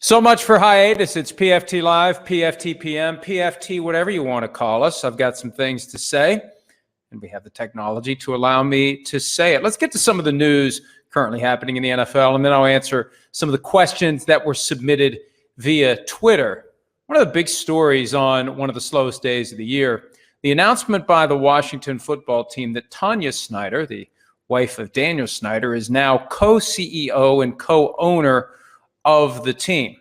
So much for hiatus. It's PFT Live, PFT PM, PFT, whatever you want to call us. I've got some things to say, and we have the technology to allow me to say it. Let's get to some of the news currently happening in the NFL, and then I'll answer some of the questions that were submitted via Twitter. One of the big stories on one of the slowest days of the year, the announcement by the Washington football team that Tanya Snyder, the wife of Daniel Snyder, is now co-CEO and co-owner of the team.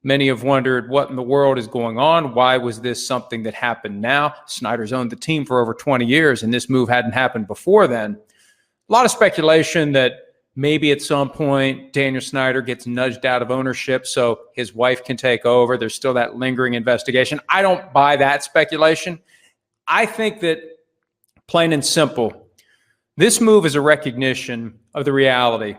Many have wondered what in the world is going on. Why was this something that happened now? Snyder's owned the team for over 20 years, and this move hadn't happened before then. A lot of speculation that maybe at some point Daniel Snyder gets nudged out of ownership so his wife can take over. There's still that lingering investigation. I don't buy that speculation. I think that, plain and simple, this move is a recognition of the reality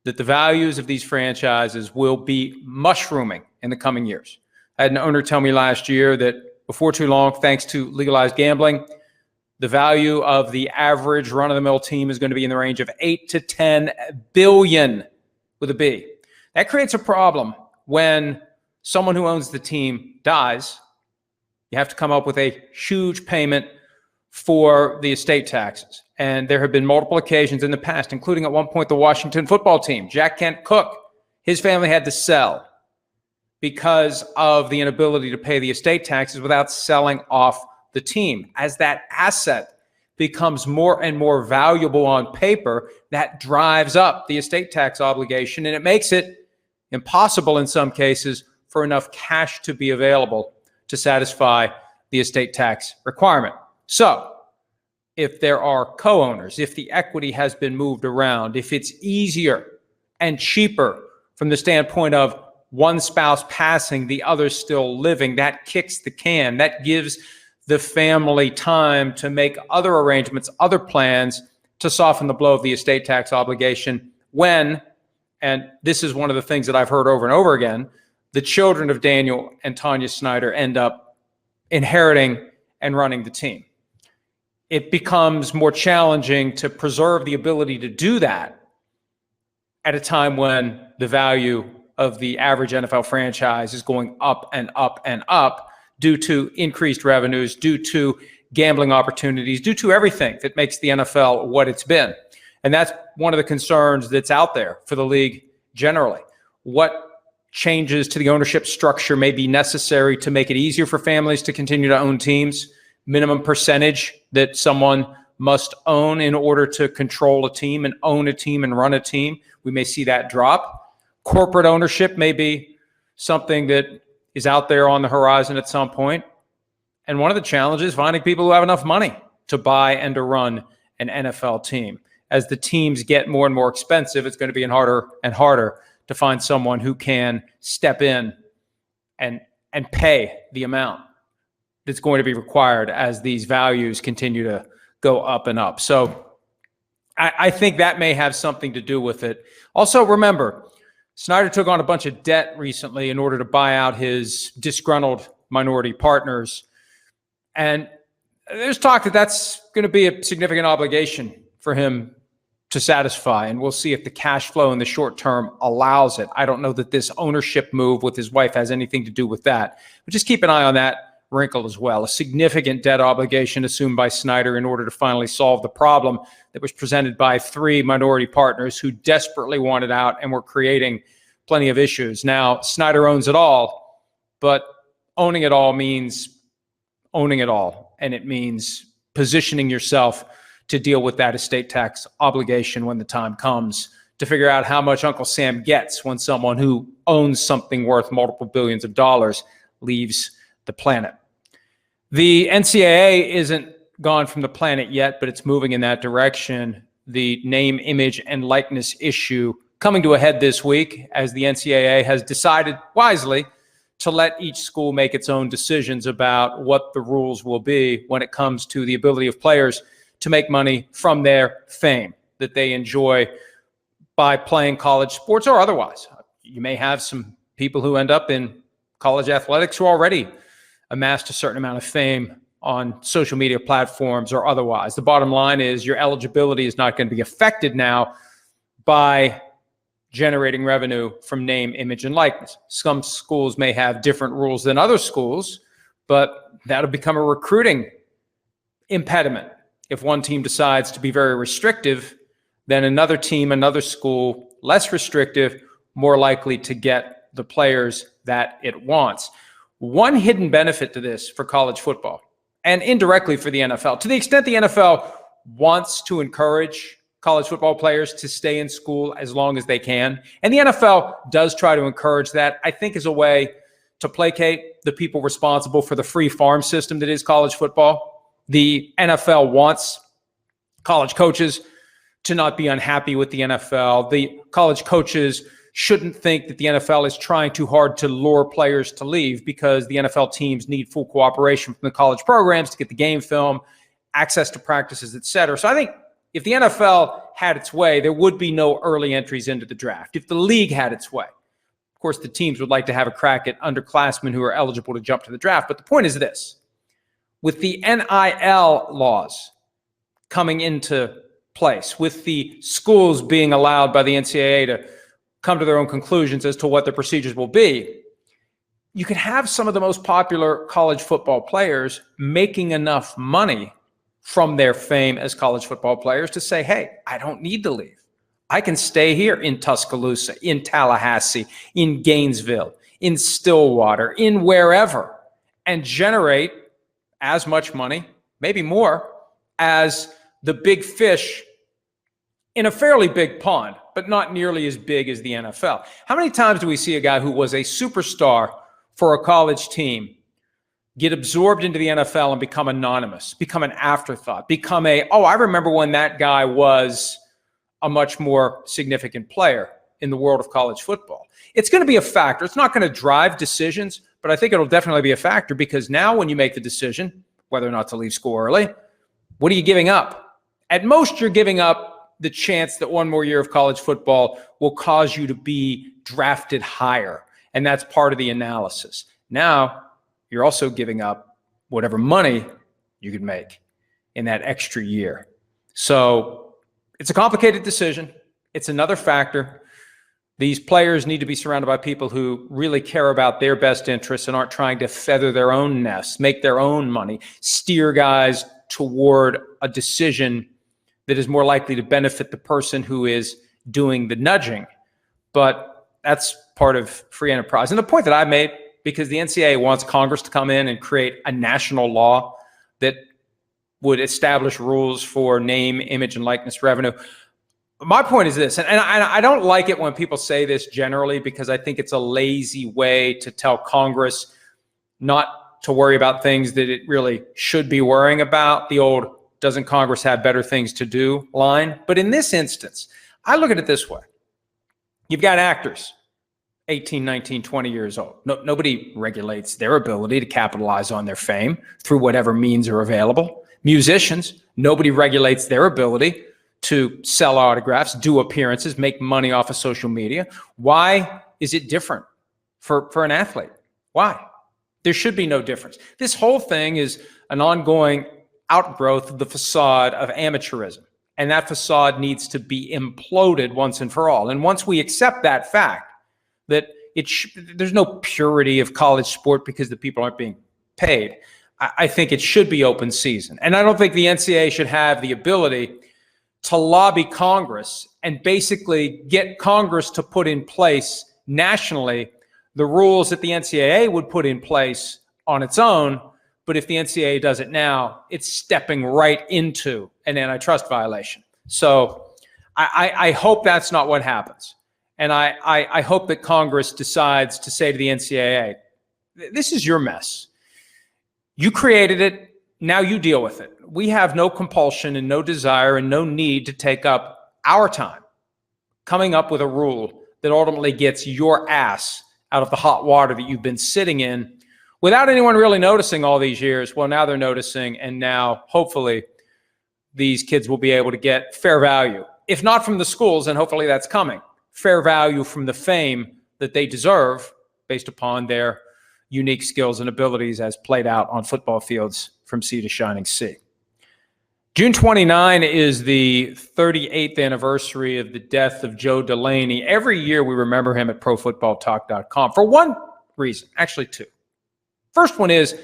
that the values of these franchises will be mushrooming in the coming years. I had an owner tell me last year that before too long, thanks to legalized gambling, the value of the average run-of-the-mill team is going to be in the range of 8 to 10 billion with a B. That creates a problem when someone who owns the team dies. You have to come up with a huge payment for the estate taxes. And there have been multiple occasions in the past, including at one point the Washington football team. Jack Kent Cook, his family had to sell because of the inability to pay the estate taxes without selling off the team. As that asset becomes more and more valuable on paper, that drives up the estate tax obligation, and it makes it impossible in some cases for enough cash to be available to satisfy the estate tax requirement. So if there are co-owners, if the equity has been moved around, if it's easier and cheaper from the standpoint of one spouse passing, the other still living, that kicks the can. That gives the family time to make other arrangements, other plans to soften the blow of the estate tax obligation when, and this is one of the things that I've heard over and over again, the children of Daniel and Tanya Snyder end up inheriting and running the team. It becomes more challenging to preserve the ability to do that at a time when the value of the average NFL franchise is going up and up and up due to increased revenues, due to gambling opportunities, due to everything that makes the NFL what it's been. And that's one of the concerns that's out there for the league generally. What changes to the ownership structure may be necessary to make it easier for families to continue to own teams? Minimum percentage that someone must own in order to control a team and own a team and run a team. We may see that drop. Corporate ownership may be something that is out there on the horizon at some point. And one of the challenges is finding people who have enough money to buy and to run an NFL team. As the teams get more and more expensive, it's going to be harder and harder to find someone who can step in and pay the amount that's going to be required as these values continue to go up and up. So I think that may have something to do with it. Also, remember, Snyder took on a bunch of debt recently in order to buy out his disgruntled minority partners. And there's talk that that's going to be a significant obligation for him to satisfy. And we'll see if the cash flow in the short term allows it. I don't know that this ownership move with his wife has anything to do with that. But just keep an eye on that wrinkle as well. A significant debt obligation assumed by Snyder in order to finally solve the problem that was presented by three minority partners who desperately wanted out and were creating plenty of issues. Now, Snyder owns it all, but owning it all means owning it all. And it means positioning yourself to deal with that estate tax obligation when the time comes, to figure out how much Uncle Sam gets when someone who owns something worth multiple billions of dollars leaves the planet. The NCAA isn't gone from the planet yet, but it's moving in that direction. The name, image, and likeness issue coming to a head this week as the NCAA has decided wisely to let each school make its own decisions about what the rules will be when it comes to the ability of players to make money from their fame that they enjoy by playing college sports or otherwise. You may have some people who end up in college athletics who already amassed a certain amount of fame on social media platforms or otherwise. The bottom line is your eligibility is not going to be affected now by generating revenue from name, image, and likeness. Some schools may have different rules than other schools, but that'll become a recruiting impediment. If one team decides to be very restrictive, then another team, another school, less restrictive, more likely to get the players that it wants. One hidden benefit to this for college football, and indirectly for the NFL, to the extent the NFL wants to encourage college football players to stay in school as long as they can, and the NFL does try to encourage that, I think, as a way to placate the people responsible for the free farm system that is college football. The NFL wants college coaches to not be unhappy with the NFL. The college coaches shouldn't think that the NFL is trying too hard to lure players to leave, because the NFL teams need full cooperation from the college programs to get the game film, access to practices, et cetera. So I think if the NFL had its way, there would be no early entries into the draft. If the league had its way, of course, the teams would like to have a crack at underclassmen who are eligible to jump to the draft. But the point is this: with the NIL laws coming into place, with the schools being allowed by the NCAA to come to their own conclusions as to what the procedures will be, you could have some of the most popular college football players making enough money from their fame as college football players to say, hey, I don't need to leave. I can stay here in Tuscaloosa, in Tallahassee, in Gainesville, in Stillwater, in wherever, and generate as much money, maybe more, as the big fish in a fairly big pond, but not nearly as big as the NFL. How many times do we see a guy who was a superstar for a college team get absorbed into the NFL and become anonymous, become an afterthought, become I remember when that guy was a much more significant player in the world of college football? It's going to be a factor. It's not going to drive decisions, but I think it'll definitely be a factor, because now when you make the decision whether or not to leave school early, what are you giving up? At most, you're giving up the chance that one more year of college football will cause you to be drafted higher. And that's part of the analysis. Now, you're also giving up whatever money you could make in that extra year. So it's a complicated decision. It's another factor. These players need to be surrounded by people who really care about their best interests and aren't trying to feather their own nests, make their own money, steer guys toward a decision that is more likely to benefit the person who is doing the nudging. But that's part of free enterprise. And the point that I made, because the NCAA wants Congress to come in and create a national law that would establish rules for name, image, and likeness revenue. My point is this, and I don't like it when people say this generally, because I think it's a lazy way to tell Congress not to worry about things that it really should be worrying about. The old "doesn't Congress have better things to do" line. But in this instance, I look at it this way. You've got actors, 18, 19, 20 years old. Nobody regulates their ability to capitalize on their fame through whatever means are available. Musicians, nobody regulates their ability to sell autographs, do appearances, make money off of social media. Why is it different for an athlete? Why? There should be no difference. This whole thing is an ongoing outgrowth of the facade of amateurism. And that facade needs to be imploded once and for all. And once we accept that fact, that there's no purity of college sport because the people aren't being paid, I think it should be open season. And I don't think the NCAA should have the ability to lobby Congress and basically get Congress to put in place nationally the rules that the NCAA would put in place on its own. But if the NCAA does it now, it's stepping right into an antitrust violation. So I hope that's not what happens. And I hope that Congress decides to say to the NCAA, this is your mess. You created it. Now you deal with it. We have no compulsion and no desire and no need to take up our time coming up with a rule that ultimately gets your ass out of the hot water that you've been sitting in without anyone really noticing all these years. Well, now they're noticing, and now hopefully these kids will be able to get fair value. If not from the schools, and hopefully that's coming, fair value from the fame that they deserve based upon their unique skills and abilities as played out on football fields from sea to shining sea. June 29 is the 38th anniversary of the death of Joe Delaney. Every year we remember him at ProFootballTalk.com for one reason, actually two. First one is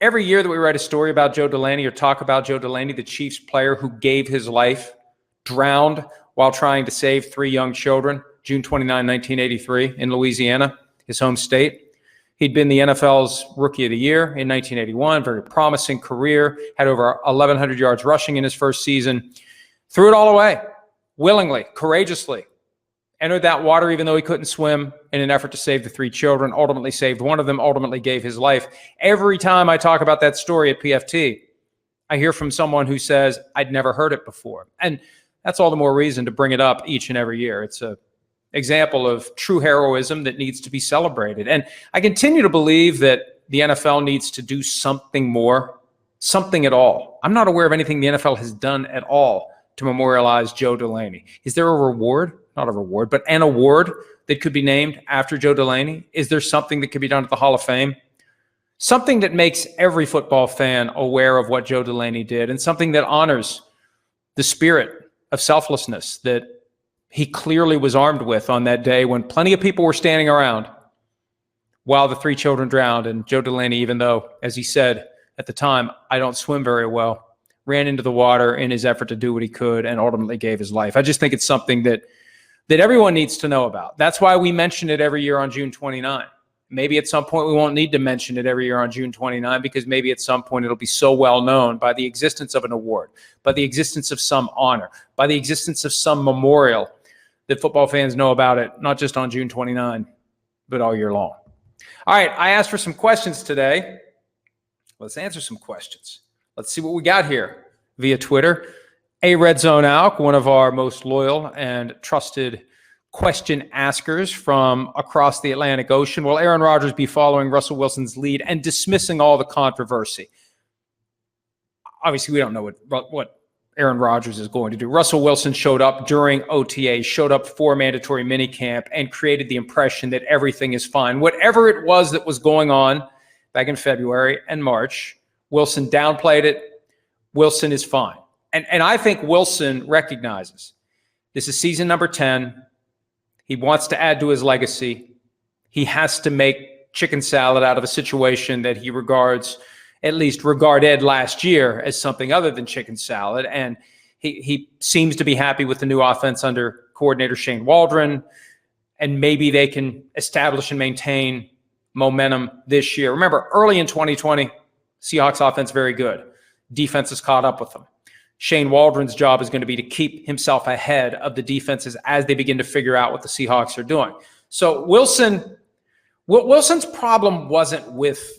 every year that we write a story about Joe Delaney or talk about Joe Delaney, the Chiefs player who gave his life, drowned while trying to save 3 young children, June 29, 1983 in Louisiana, his home state. He'd been the NFL's Rookie of the Year in 1981, very promising career, had over 1,100 yards rushing in his first season, threw it all away, willingly, courageously, entered that water even though he couldn't swim in an effort to save the 3 children, ultimately saved one of them, ultimately gave his life. Every time I talk about that story at PFT, I hear from someone who says, I'd never heard it before. And that's all the more reason to bring it up each and every year. It's a example of true heroism that needs to be celebrated. And I continue to believe that the NFL needs to do something more, something at all. I'm not aware of anything the NFL has done at all to memorialize Joe Delaney. Is there a reward? Not a reward, but an award that could be named after Joe Delaney? Is there something that could be done at the Hall of Fame? Something that makes every football fan aware of what Joe Delaney did, and something that honors the spirit of selflessness that he clearly was armed with on that day when plenty of people were standing around while the 3 children drowned. And Joe Delaney, even though, as he said at the time, I don't swim very well, ran into the water in his effort to do what he could and ultimately gave his life. I just think it's something that everyone needs to know about. That's why we mention it every year on June 29. Maybe at some point we won't need to mention it every year on June 29 because maybe at some point it'll be so well known by the existence of an award, by the existence of some honor, by the existence of some memorial that football fans know about it, not just on June 29, but all year long. All right, I asked for some questions today. Let's answer some questions. Let's see what we got here via Twitter. A Red Zone Alk, one of our most loyal and trusted question askers from across the Atlantic Ocean. Will Aaron Rodgers be following Russell Wilson's lead and dismissing all the controversy? Obviously, we don't know what Aaron Rodgers is going to do. Russell Wilson showed up during OTA, showed up for mandatory minicamp, and created the impression that everything is fine. Whatever it was that was going on back in February and March, Wilson downplayed it. Wilson is fine. And I think Wilson recognizes this is season number 10. He wants to add to his legacy. He has to make chicken salad out of a situation that he regarded last year as something other than chicken salad. And he seems to be happy with the new offense under coordinator Shane Waldron. And maybe they can establish and maintain momentum this year. Remember, early in 2020, Seahawks offense very good. Defense has caught up with them. Shane Waldron's job is going to be to keep himself ahead of the defenses as they begin to figure out what the Seahawks are doing. So Wilson's problem wasn't with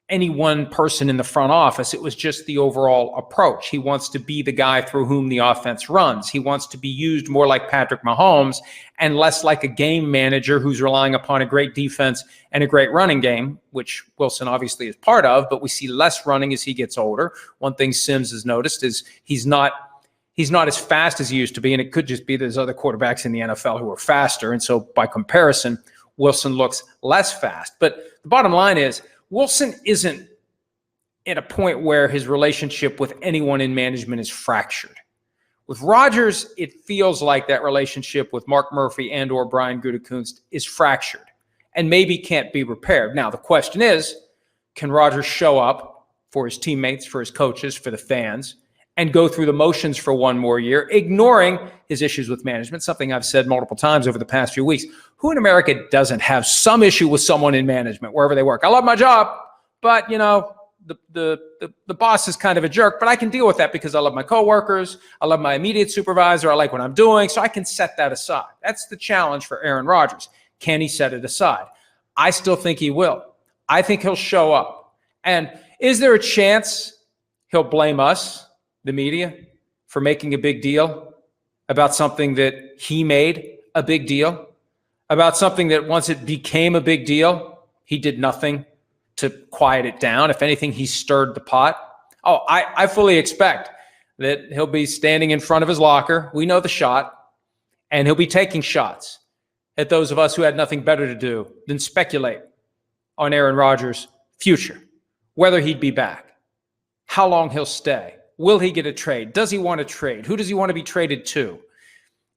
any one person in the front office. It was just the overall approach. He wants to be the guy through whom the offense runs. He wants to be used more like Patrick Mahomes and less like a game manager who's relying upon a great defense and a great running game, which Wilson obviously is part of, but we see less running as he gets older. One thing Sims has noticed is he's not as fast as he used to be, and it could just be there's other quarterbacks in the NFL who are faster, and so by comparison, Wilson looks less fast. But the bottom line is, Wilson isn't at a point where his relationship with anyone in management is fractured. With Rodgers, it feels like that relationship with Mark Murphy and or Brian Gutekunst is fractured and maybe can't be repaired. Now, the question is, can Rodgers show up for his teammates, for his coaches, for the fans, and go through the motions for one more year, ignoring his issues with management, something I've said multiple times over the past few weeks. Who in America doesn't have some issue with someone in management, wherever they work? I love my job, but, the boss is kind of a jerk, but I can deal with that because I love my coworkers, I love my immediate supervisor, I like what I'm doing, so I can set that aside. That's the challenge for Aaron Rodgers. Can he set it aside? I still think he will. I think he'll show up. And is there a chance he'll blame us, the media, for making a big deal about something that he made a big deal, about something that once it became a big deal, he did nothing to quiet it down? If anything, he stirred the pot. Oh, I fully expect that he'll be standing in front of his locker. We know the shot, and he'll be taking shots at those of us who had nothing better to do than speculate on Aaron Rodgers' future, whether he'd be back, how long he'll stay, Will he get a trade? Does he want to trade? Who does he want to be traded to?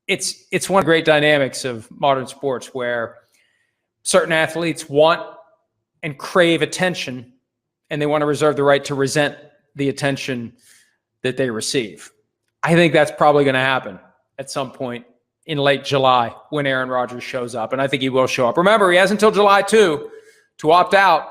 It's one of the great dynamics of modern sports where certain athletes want and crave attention, and they want to reserve the right to resent the attention that they receive. I think that's probably going to happen at some point in late July when Aaron Rodgers shows up, and I think he will show up. Remember, he has until July 2 to opt out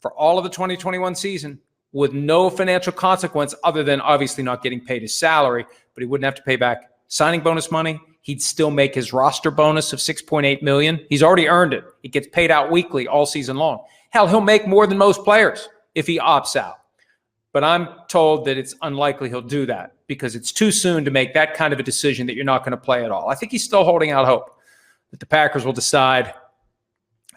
for all of the 2021 season with no financial consequence other than obviously not getting paid his salary, but he wouldn't have to pay back signing bonus money. He'd still make his roster bonus of $6.8 million. He's already earned it. It gets paid out weekly all season long. Hell, he'll make more than most players if he opts out. But I'm told that it's unlikely he'll do that because it's too soon to make that kind of a decision that you're not going to play at all. I think he's still holding out hope that the Packers will decide,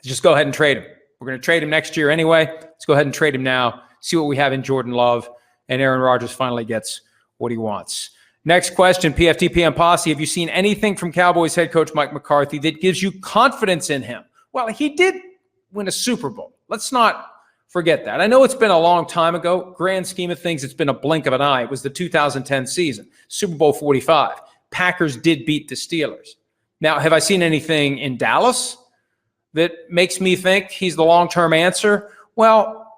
just go ahead and trade him. We're going to trade him next year anyway. Let's go ahead and trade him now, see what we have in Jordan Love, and Aaron Rodgers finally gets what he wants. Next question, PFT PM Posse. Have you seen anything from Cowboys head coach Mike McCarthy that gives you confidence in him? Well, he did win a Super Bowl. Let's not forget that. I know it's been a long time ago. Grand scheme of things, it's been a blink of an eye. It was the 2010 season, Super Bowl 45. Packers did beat the Steelers. Now, have I seen anything in Dallas that makes me think he's the long-term answer? Well,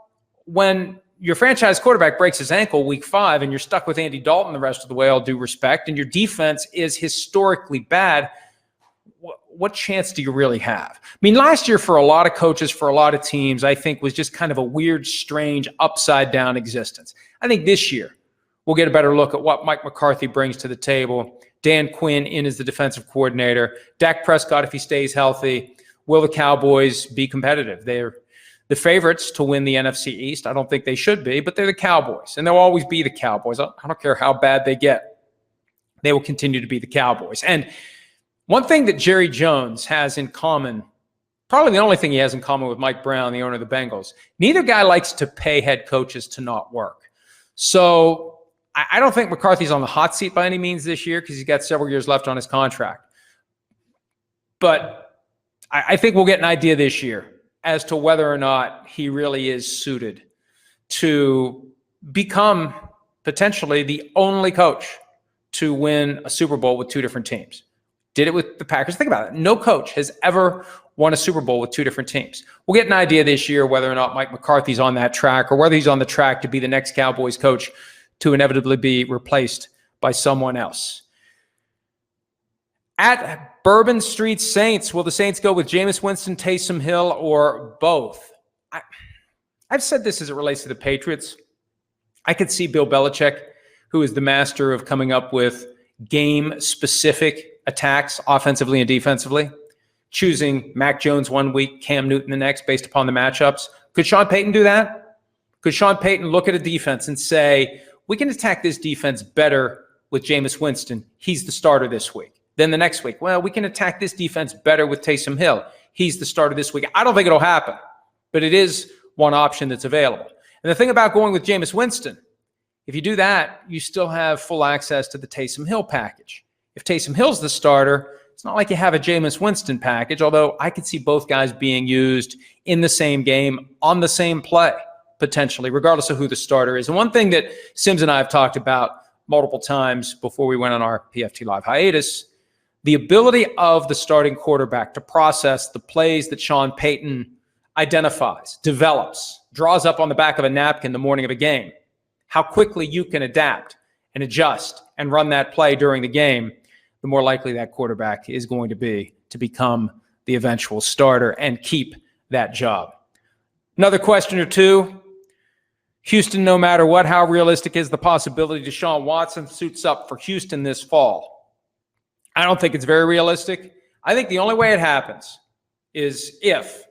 when your franchise quarterback breaks his ankle week 5 and you're stuck with Andy Dalton the rest of the way, all due respect, and your defense is historically bad, what chance do you really have? I mean, last year for a lot of coaches, for a lot of teams, I think was just kind of a weird, strange, upside-down existence. I think this year we'll get a better look at what Mike McCarthy brings to the table. Dan Quinn in as the defensive coordinator. Dak Prescott, if he stays healthy. Will the Cowboys be competitive? They're the favorites to win the NFC East. I don't think they should be, but they're the Cowboys, and they'll always be the Cowboys. I don't care how bad they get. They will continue to be the Cowboys. And one thing that Jerry Jones has in common, probably the only thing he has in common with Mike Brown, the owner of the Bengals, neither guy likes to pay head coaches to not work. So I don't think McCarthy's on the hot seat by any means this year because he's got several years left on his contract. But I think we'll get an idea this year as to whether or not he really is suited to become potentially the only coach to win a Super Bowl with 2 different teams. Did it with the Packers. Think about it. No coach has ever won a Super Bowl with 2 different teams. We'll get an idea this year whether or not Mike McCarthy's on that track or whether he's on the track to be the next Cowboys coach to inevitably be replaced by someone else. At Bourbon Street Saints, will the Saints go with Jameis Winston, Taysom Hill, or both? I've said this as it relates to the Patriots. I could see Bill Belichick, who is the master of coming up with game-specific attacks offensively and defensively, choosing Mac Jones one week, Cam Newton the next based upon the matchups. Could Sean Payton do that? Could Sean Payton look at a defense and say, we can attack this defense better with Jameis Winston. He's the starter this week. Then the next week, well, we can attack this defense better with Taysom Hill. He's the starter this week. I don't think it'll happen, but it is one option that's available. And the thing about going with Jameis Winston, if you do that, you still have full access to the Taysom Hill package. If Taysom Hill's the starter, it's not like you have a Jameis Winston package, although I could see both guys being used in the same game on the same play, potentially, regardless of who the starter is. And one thing that Sims and I have talked about multiple times before we went on our PFT Live hiatus, the ability of the starting quarterback to process the plays that Sean Payton identifies, develops, draws up on the back of a napkin the morning of a game, how quickly you can adapt and adjust and run that play during the game, the more likely that quarterback is going to be to become the eventual starter and keep that job. Another question or two. Houston, no matter what, how realistic is the possibility Deshaun Watson suits up for Houston this fall? I don't think it's very realistic. I think the only way it happens is if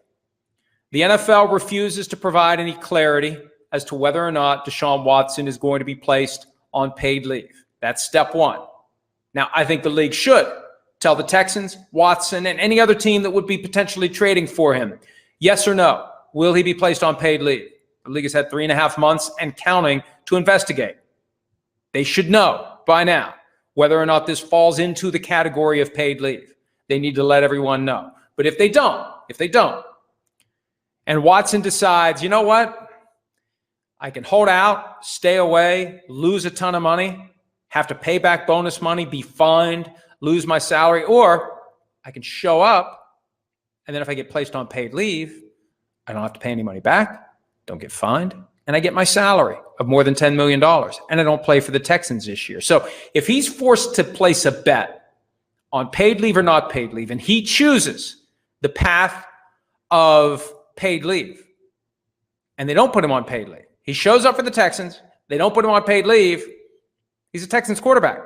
the NFL refuses to provide any clarity as to whether or not Deshaun Watson is going to be placed on paid leave. That's step one. Now, I think the league should tell the Texans, Watson, and any other team that would be potentially trading for him, yes or no, will he be placed on paid leave? The league has had 3.5 months and counting to investigate. They should know by now whether or not this falls into the category of paid leave. They need to let everyone know. But if they don't, and Watson decides, you know what? I can hold out, stay away, lose a ton of money, have to pay back bonus money, be fined, lose my salary, or I can show up, and then if I get placed on paid leave, I don't have to pay any money back, don't get fined, and I get my salary of more than $10 million, and I don't play for the Texans this year. So if he's forced to place a bet on paid leave or not paid leave, and he chooses the path of paid leave, and they don't put him on paid leave, he shows up for the Texans, they don't put him on paid leave, he's a Texans quarterback.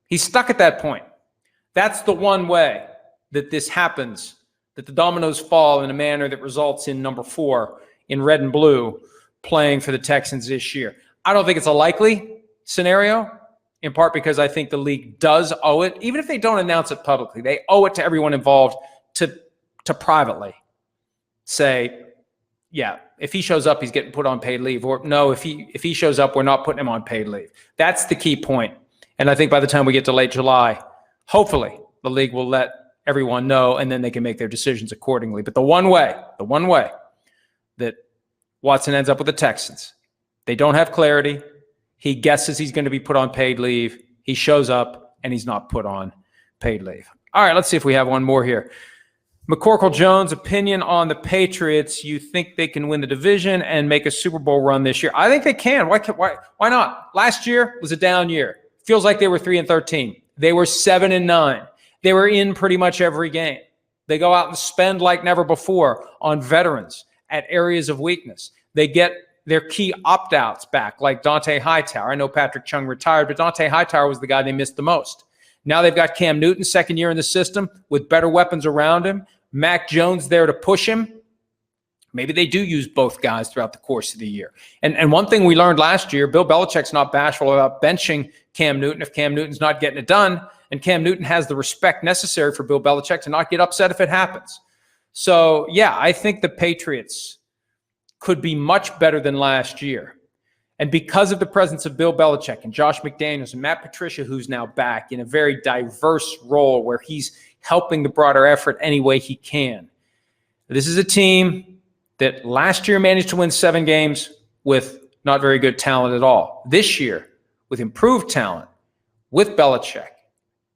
He's stuck at that point. That's the one way that this happens, that the dominoes fall in a manner that results in number 4 in red and blue playing for the Texans this year. I don't think it's a likely scenario, in part because I think the league does owe it, even if they don't announce it publicly, they owe it to everyone involved to privately say, yeah, if he shows up, he's getting put on paid leave, or no, if he shows up, we're not putting him on paid leave. That's the key point. And I think by the time we get to late July, hopefully the league will let everyone know, and then they can make their decisions accordingly. But the one way that Watson ends up with the Texans, they don't have clarity. He guesses he's going to be put on paid leave. He shows up, and he's not put on paid leave. All right, let's see if we have one more here. McCorkle Jones, opinion on the Patriots. You think they can win the division and make a Super Bowl run this year? I think they can. Why not? Last year was a down year. Feels like they were 3-13. They were 7-9. They were in pretty much every game. They go out and spend like never before on veterans at areas of weakness. They get their key opt-outs back, like Dante Hightower. I know Patrick Chung retired, but Dante Hightower was the guy they missed the most. Now they've got Cam Newton, second year in the system, with better weapons around him. Mac Jones there to push him. Maybe they do use both guys throughout the course of the year. And one thing we learned last year, Bill Belichick's not bashful about benching Cam Newton if Cam Newton's not getting it done. And Cam Newton has the respect necessary for Bill Belichick to not get upset if it happens. So, yeah, I think the Patriots could be much better than last year. And because of the presence of Bill Belichick and Josh McDaniels and Matt Patricia, who's now back in a very diverse role where he's helping the broader effort any way he can. This is a team that last year managed to win 7 games with not very good talent at all. This year, with improved talent, with Belichick,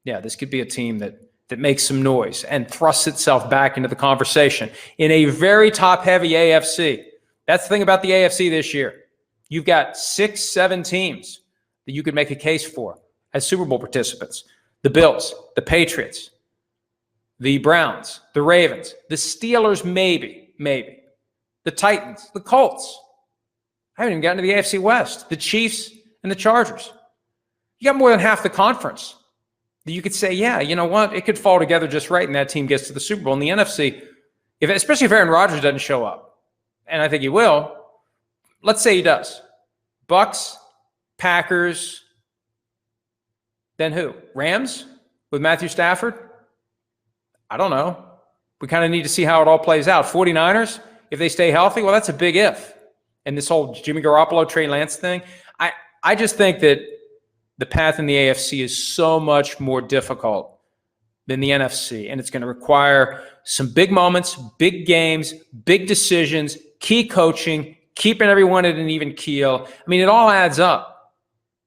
yeah, this could be a team that makes some noise and thrusts itself back into the conversation in a very top-heavy AFC. That's the thing about the AFC this year. You've got 6-7 teams that you could make a case for as Super Bowl participants. The Bills, the Patriots, the Browns, the Ravens, the Steelers, maybe. The Titans, the Colts. I haven't even gotten to the AFC West. The Chiefs and the Chargers. You got more than half the conference that you could say, yeah, you know what? It could fall together just right, and that team gets to the Super Bowl. In the NFC, especially if Aaron Rodgers doesn't show up, and I think he will, let's say he does. Bucks, Packers, then who? Rams with Matthew Stafford? I don't know. We kind of need to see how it all plays out. 49ers, if they stay healthy, well, that's a big if. And this whole Jimmy Garoppolo, Trey Lance thing, I just think that the path in the AFC is so much more difficult than the NFC, and it's going to require some big moments, big games, big decisions, key coaching, keeping everyone at an even keel. I mean, it all adds up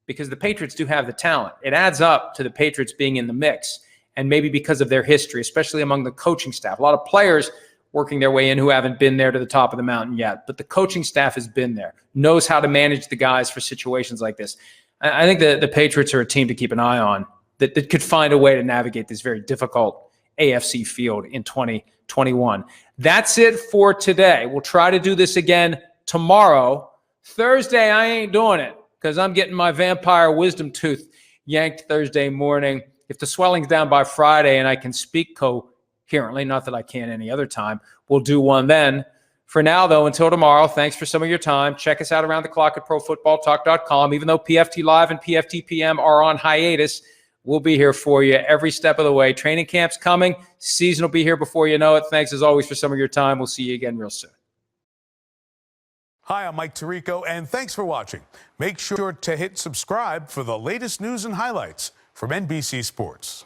because the Patriots do have the talent. It adds up to the Patriots being in the mix, and maybe because of their history, especially among the coaching staff. A lot of players working their way in who haven't been there to the top of the mountain yet, but the coaching staff has been there, knows how to manage the guys for situations like this. I think the Patriots are a team to keep an eye on that could find a way to navigate this very difficult AFC field in 2021. That's it for today. We'll try to do this again tomorrow. Thursday, I ain't doing it because I'm getting my vampire wisdom tooth yanked Thursday morning. If the swelling's down by Friday and I can speak coherently, not that I can any other time, we'll do one then. For now, though, until tomorrow, thanks for some of your time. Check us out around the clock at ProFootballTalk.com. Even though PFT Live and PFT PM are on hiatus, we'll be here for you every step of the way. Training camp's coming. Season will be here before you know it. Thanks, as always, for some of your time. We'll see you again real soon. Hi, I'm Mike Tirico, and thanks for watching. Make sure to hit subscribe for the latest news and highlights from NBC Sports.